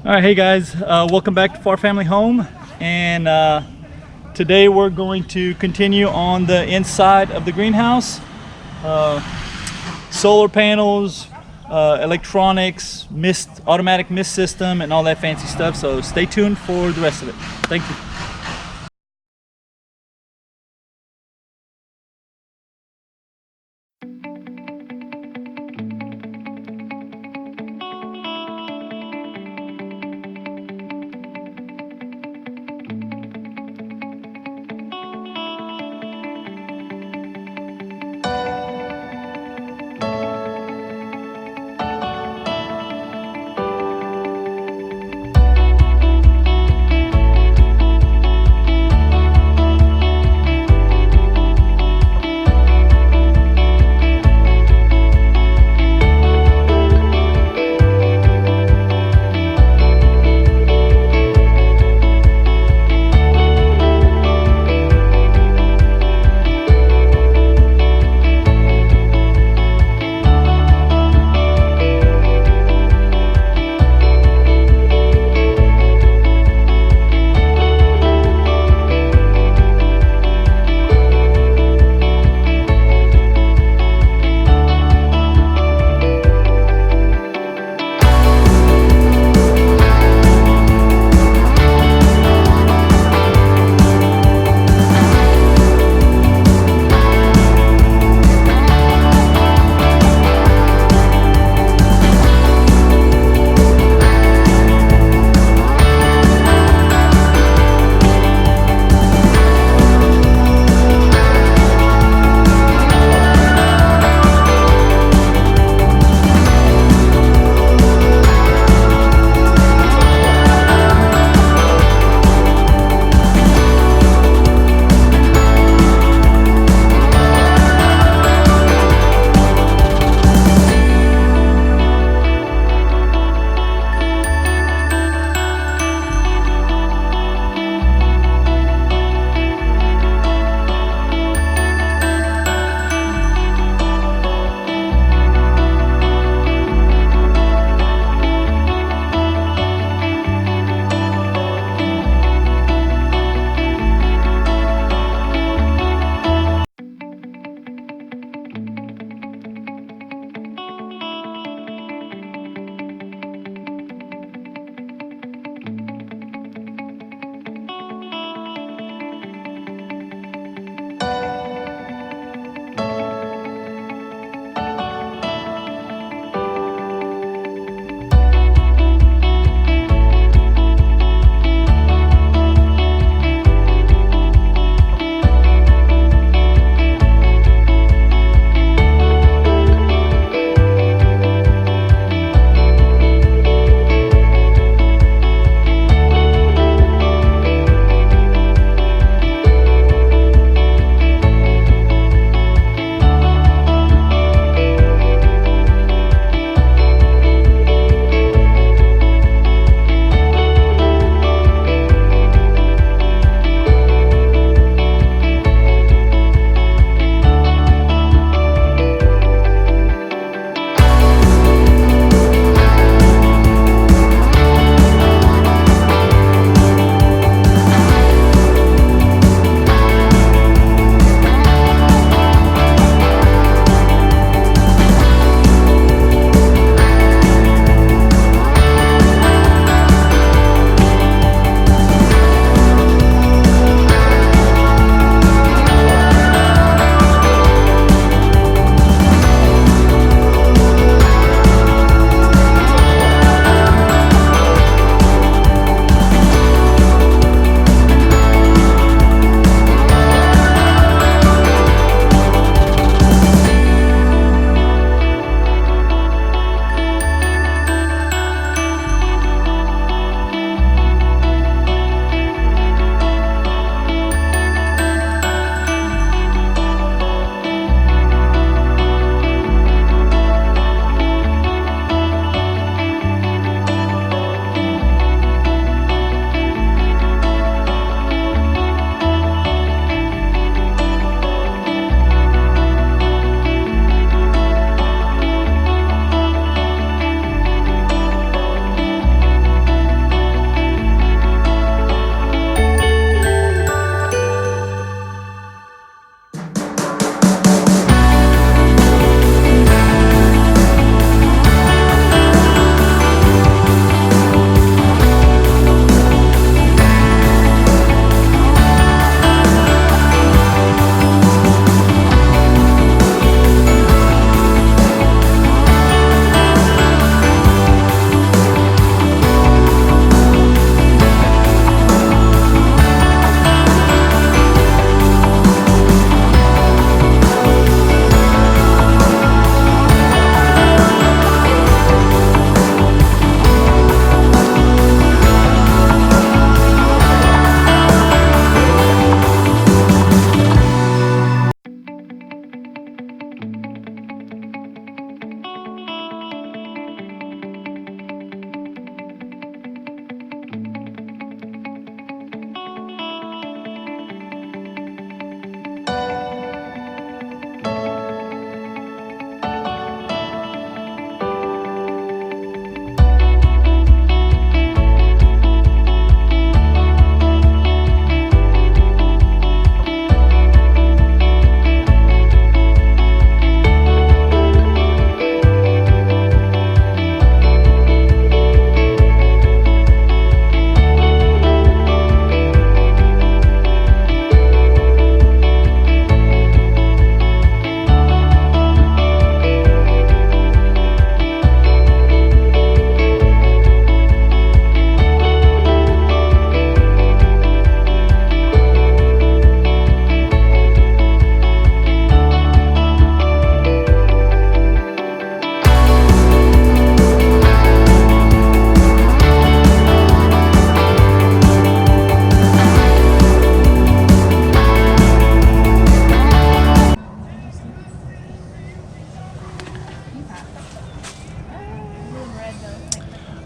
All right, hey guys, welcome back to Far Family Home, and today we're going to continue on the inside of the greenhouse. Solar panels, electronics, automatic mist system, and all that fancy stuff. So stay tuned for the rest of it. Thank you.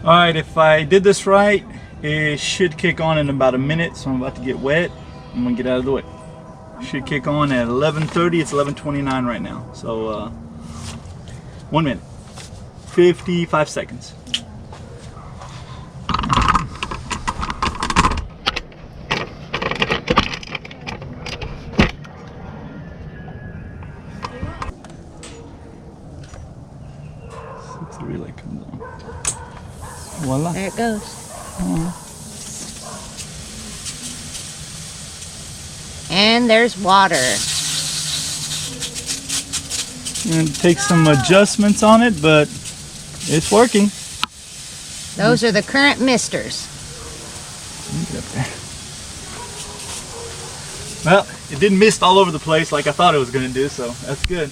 All right, if I did this right, it should kick on in about a minute. So I'm about to get wet. I'm gonna get out of the way. Should kick on at 11:30. It's 11:29 right now. So 1 minute, 55 seconds. If the relay comes on. Voila. There it goes. And there's water. And it takes some adjustments on it, but it's working. Those are the current misters. Get up there. Well, it didn't mist all over the place like I thought it was going to do, so that's good.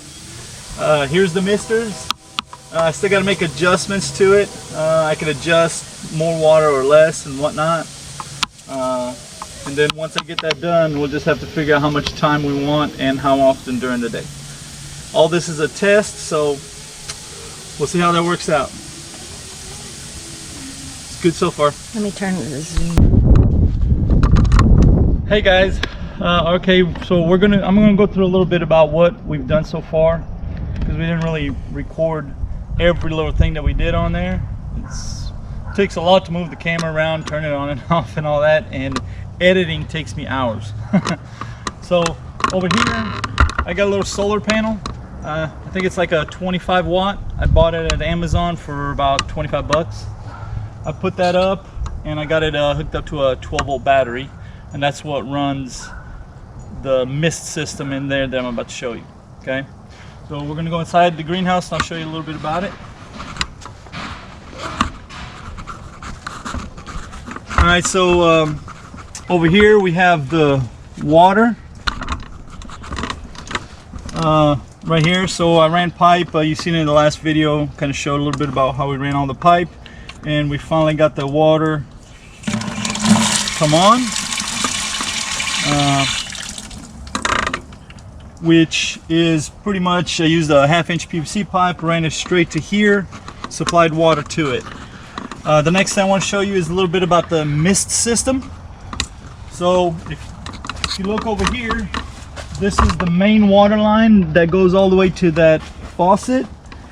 Here's the misters. I still got to make adjustments to it. I can adjust more water or less and whatnot. And then once I get that done, we'll just have to figure out how much time we want and how often during the day. All this is a test, so we'll see how that works out. It's good so far. Let me turn the zoom. Hey guys, okay, so I'm gonna go through a little bit about what we've done so far, because we didn't really record every little thing that we did on there. It takes a lot to move the camera around, turn it on and off and all that, and editing takes me hours. So over here I got a little solar panel. I think it's like a 25 watt. I bought it at Amazon for about 25 bucks. I put that up and I got it hooked up to a 12-volt battery, and that's what runs the mist system in there that I'm about to show you. Okay, so we're gonna go inside the greenhouse and I'll show you a little bit about it. All right, so over here we have the water right here. So I ran pipe. You've seen it in the last video, kind of showed a little bit about how we ran all the pipe, and we finally got the water come on, which is pretty much, I used a 1/2-inch PVC pipe, ran it straight to here, supplied water to it. The next thing I want to show you is a little bit about the mist system. So if you look over here, this is the main water line that goes all the way to that faucet,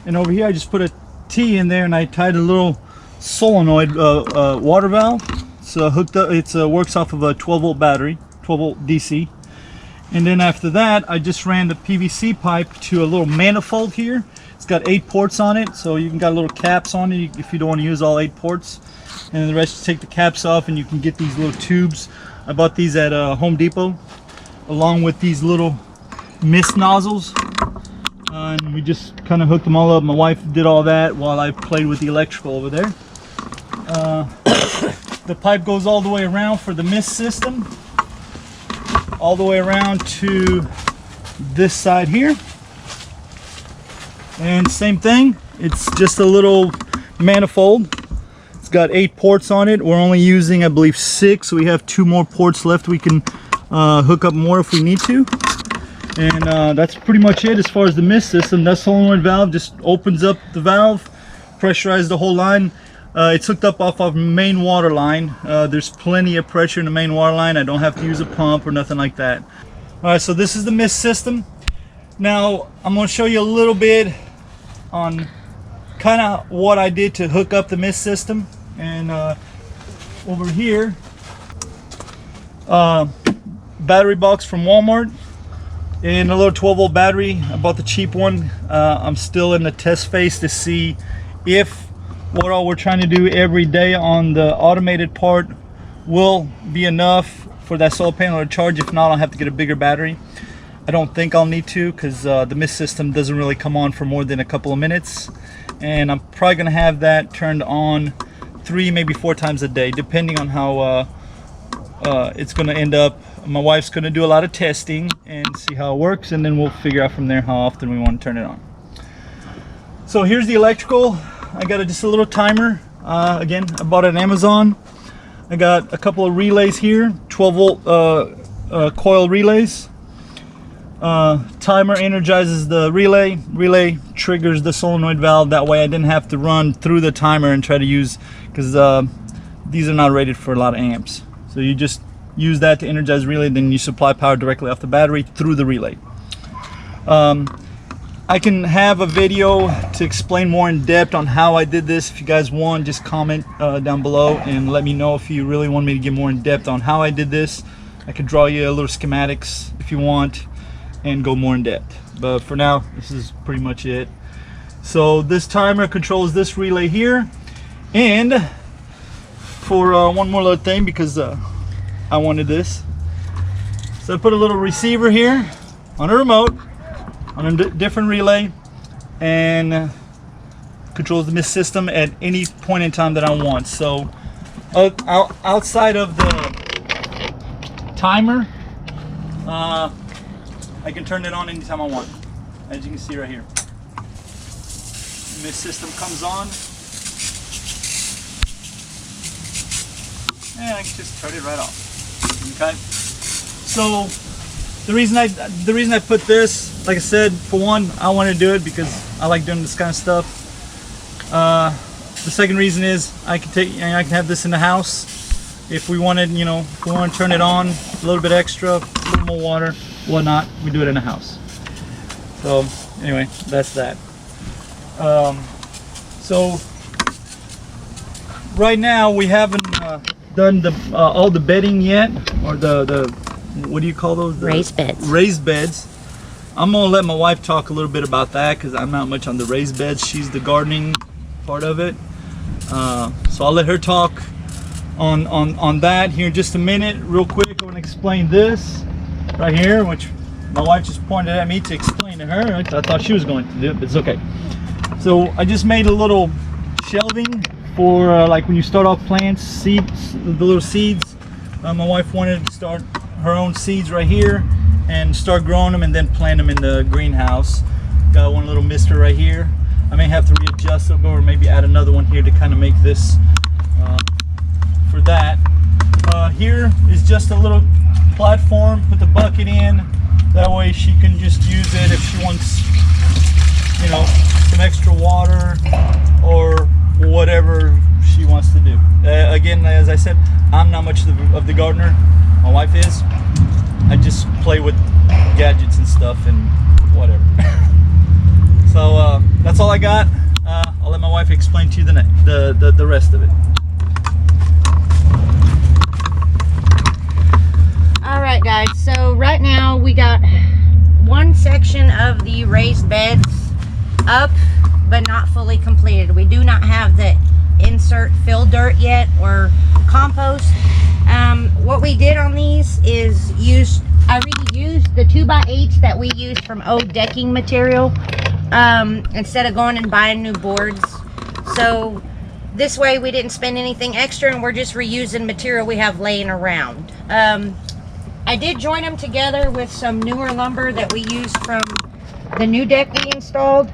and over here I just put a T in there and I tied a little solenoid water valve. It's hooked up. It works off of a 12-volt battery, 12-volt DC. And then after that, I just ran the PVC pipe to a little manifold here. It's got 8 ports on it, so you can got little caps on it if you don't want to use all 8 ports. And then the rest, you take the caps off and you can get these little tubes. I bought these at Home Depot, along with these little mist nozzles. And we just kind of hooked them all up. My wife did all that while I played with the electrical over there. The pipe goes all the way around for the mist system, all the way around to this side here. And same thing, it's just a little manifold. It's got 8 ports on it. We're only using, I believe, 6, so we have 2 more ports left. We can hook up more if we need to. And that's pretty much it as far as the mist system. That solenoid valve just opens up the valve, pressurizes the whole line. It's hooked up off of main water line. There's plenty of pressure in the main water line. I don't have to use a pump or nothing like that. All right, so this is the mist system. Now I'm going to show you a little bit on kind of what I did to hook up the mist system. And over here, battery box from Walmart and a little 12-volt battery. I bought the cheap one. I'm still in the test phase to see if what all we're trying to do every day on the automated part will be enough for that solar panel to charge. If not, I'll have to get a bigger battery. I don't think I'll need to, because the mist system doesn't really come on for more than a couple of minutes, and I'm probably gonna have that turned on 3, maybe 4 times a day, depending on how it's gonna end up. My wife's gonna do a lot of testing and see how it works, and then we'll figure out from there how often we want to turn it on. So here's the electrical. I got just a little timer. Again, I bought it on Amazon. I got a couple of relays here, 12-volt coil relays. Timer energizes the relay. Relay triggers the solenoid valve. That way I didn't have to run through the timer and try to use, because these are not rated for a lot of amps. So you just use that to energize relay, then you supply power directly off the battery through the relay. I can have a video to explain more in depth on how I did this. If you guys want, just comment down below and let me know if you really want me to get more in depth on how I did this. I could draw you a little schematics if you want and go more in depth. But for now, this is pretty much it. So this timer controls this relay here. And for one more little thing, because I wanted this. So I put a little receiver here on a remote, on a different relay, and controls the mist system at any point in time that I want. So outside of the timer, I can turn it on anytime I want, as you can see right here. The mist system comes on, and I can just turn it right off. Okay, so the reason I put this, like I said, for one, I want to do it because I like doing this kind of stuff. The second reason is I can have this in the house if we wanted, you know, if we want to turn it on a little bit extra, a little more water, whatnot, we do it in the house. So anyway, that's that. So right now we haven't done the all the bedding yet, or the what do you call those? Raised beds. Raised beds. I'm gonna let my wife talk a little bit about that because I'm not much on the raised beds. She's the gardening part of it. So I'll let her talk on that here in just a minute. Real quick, I want to explain this right here, which my wife just pointed at me to explain to her. I thought she was going to do it, but it's okay. So I just made a little shelving for like when you start off plants, seeds, the little seeds. My wife wanted to start her own seeds right here and start growing them and then plant them in the greenhouse. Got one little mister right here. I may have to readjust it or maybe add another one here to kind of make this for that. Here is just a little platform, put the bucket in, that way she can just use it if she wants, you know, some extra water or whatever she wants to do. Again, as I said, I'm not much of the gardener, my wife is. I just play with gadgets and stuff and whatever. So that's all I got. I'll let my wife explain to you the rest of it. All right, guys. So right now we got one section of the raised beds up, but not fully completed. We do not have the insert fill dirt yet or compost. What we did on these is I reused the 2x8s that we used from old decking material instead of going and buying new boards. So this way we didn't spend anything extra and we're just reusing material we have laying around. I did join them together with some newer lumber that we used from the new deck we installed.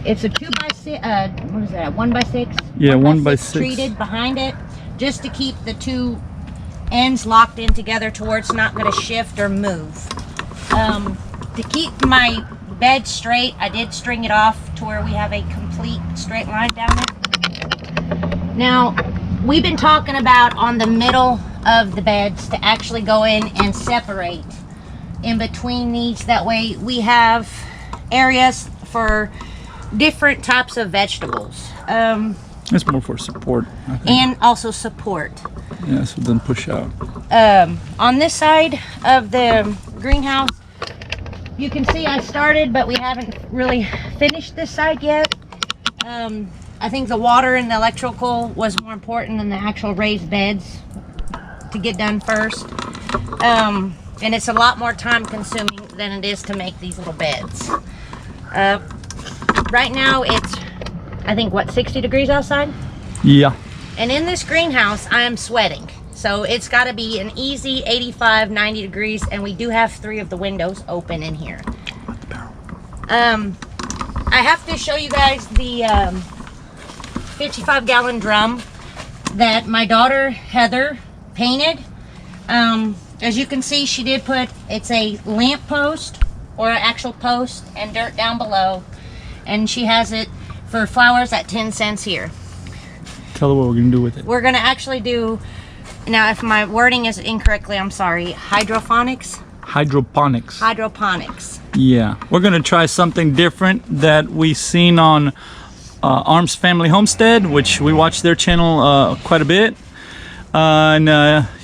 It's a 2x6, what is that, 1x6? Yeah, 1x6 treated behind it, just to keep the two ends locked in together to where it's not going to shift or move. To keep my bed straight, I did string it off to where we have a complete straight line down it. Now, we've been talking about on the middle of the beds to actually go in and separate in between these. That way we have areas for different types of vegetables. It's more for support, I think. And also support. Yeah, so then push out. On this side of the greenhouse, you can see I started, but we haven't really finished this side yet. I think the water and the electrical was more important than the actual raised beds to get done first. And it's a lot more time consuming than it is to make these little beds. Right now it's, I think, what, 60 degrees outside? Yeah. And in this greenhouse, I am sweating. So it's got to be an easy 85, 90 degrees, and we do have 3 of the windows open in here. I have to show you guys the 55-gallon drum that my daughter, Heather, painted. As you can see, she did put, it's a lamp post or an actual post and dirt down below. And she has it for flowers at 10 cents here. Tell her what we're gonna do with it. We're gonna actually do, now if my wording is incorrectly, I'm sorry, hydroponics. Hydroponics. Yeah, we're gonna try something different that we seen on Arms Family Homestead, which we watch their channel quite a bit.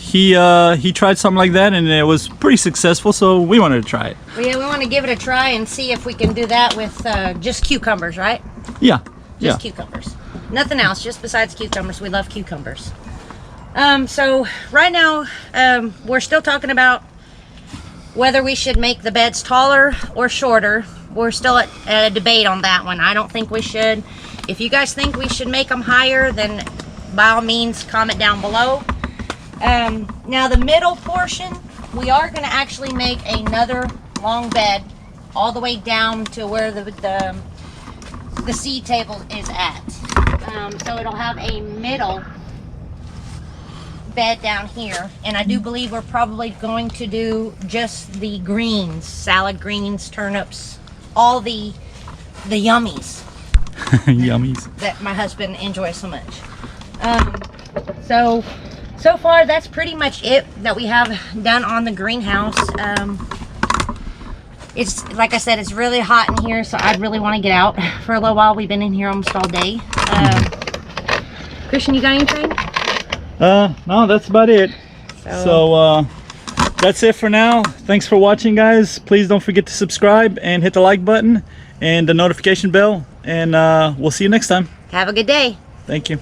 He tried something like that and it was pretty successful, so we wanted to try it. Well, yeah, we want to give it a try and see if we can do that with just cucumbers, right? Yeah. Just cucumbers. Nothing else, just besides cucumbers. We love cucumbers. So right now, we're still talking about whether we should make the beds taller or shorter. We're still at a debate on that one. I don't think we should. If you guys think we should make them higher, then by all means comment down below. Now the middle portion, we are going to actually make another long bed all the way down to where the seed table is at. So it'll have a middle bed down here, and I do believe we're probably going to do just the greens, salad greens, turnips, all the yummies. Yummies. That my husband enjoys so much. So far that's pretty much it that we have done on the greenhouse. It's like I said, it's really hot in here, so I really want to get out for a little while. We've been in here almost all day. Christian, you got anything? No, that's about it. So that's it for now. Thanks for watching, guys. Please don't forget to subscribe and hit the like button and the notification bell, and we'll see you next time. Have a good day. Thank you.